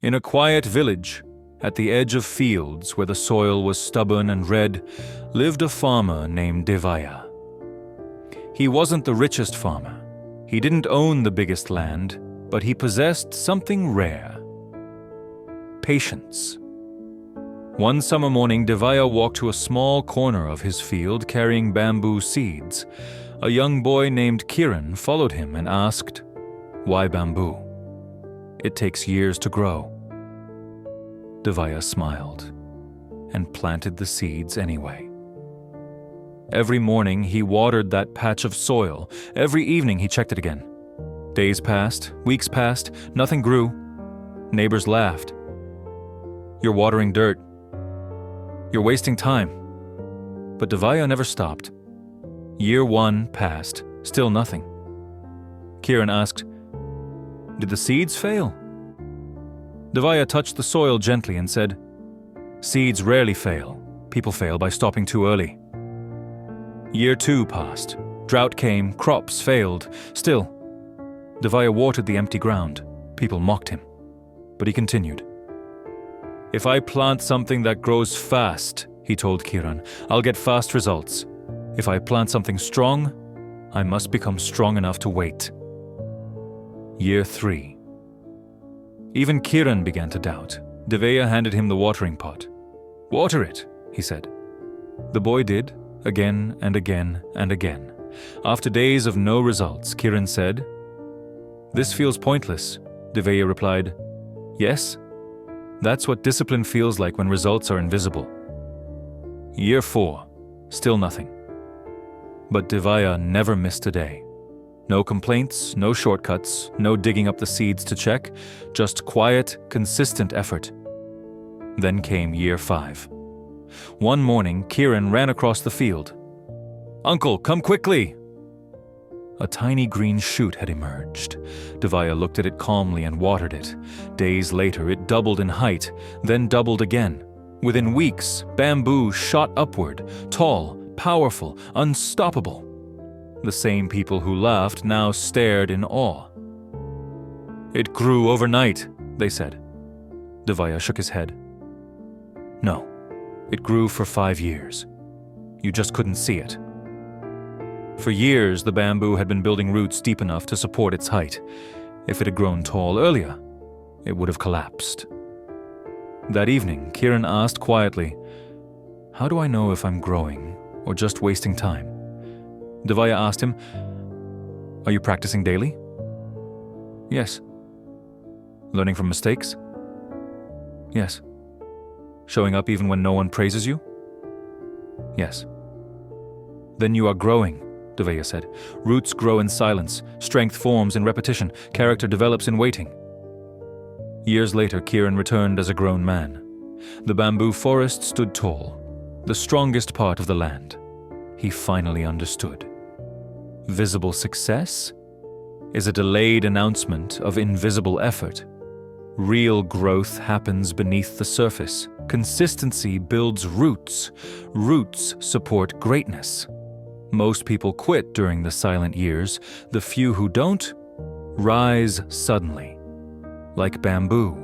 In a quiet village, at the edge of fields where the soil was stubborn and red, lived a farmer named Devaya. He wasn't the richest farmer. He didn't own the biggest land, but he possessed something rare: patience. One summer morning, Devaya walked to a small corner of his field carrying bamboo seeds. A young boy named Kiran followed him and asked, "Why bamboo? It takes years to grow." Devaya smiled and planted the seeds anyway. Every morning he watered that patch of soil. Every evening he checked it again. Days passed, weeks passed, nothing grew. Neighbors laughed. "You're watering dirt. You're wasting time." But Devaya never stopped. Year 1 passed, still nothing. Kiran asked, "Did the seeds fail?" Devaya touched the soil gently and said, "Seeds rarely fail. People fail by stopping too early." Year 2 passed. Drought came, crops failed. Still, Devaya watered the empty ground. People mocked him. But he continued. "If I plant something that grows fast," he told Kiran, "I'll get fast results. If I plant something strong, I must become strong enough to wait." Year 3. Even Kiran began to doubt. Devaya handed him the watering pot. "Water it," he said. The boy did, again and again and again. After days of no results, Kiran said, "This feels pointless." Devaya replied, "Yes, that's what discipline feels like when results are invisible." Year 4, still nothing. But Devaya never missed a day. No complaints, no shortcuts, no digging up the seeds to check, just quiet, consistent effort. Then came year 5. One morning, Kiran ran across the field. "Uncle, come quickly!" A tiny green shoot had emerged. Devaya looked at it calmly and watered it. Days later, it doubled in height, then doubled again. Within weeks, bamboo shot upward, tall, powerful, unstoppable. The same people who laughed now stared in awe. "It grew overnight," they said. Devaya shook his head. "No, it grew for 5 years. You just couldn't see it." For years, the bamboo had been building roots deep enough to support its height. If it had grown tall earlier, it would have collapsed. That evening, Kiran asked quietly, "How do I know if I'm growing or just wasting time?" Devaya asked him, "Are you practicing daily?" "Yes." "Learning from mistakes?" "Yes." "Showing up even when no one praises you?" "Yes." "Then you are growing," Devaya said. "Roots grow in silence, strength forms in repetition, character develops in waiting." Years later, Kiran returned as a grown man. The bamboo forest stood tall, the strongest part of the land. He finally understood. Visible success is a delayed announcement of invisible effort. Real growth happens beneath the surface. Consistency builds roots. Roots support greatness. Most people quit during the silent years. The few who don't rise suddenly, like bamboo.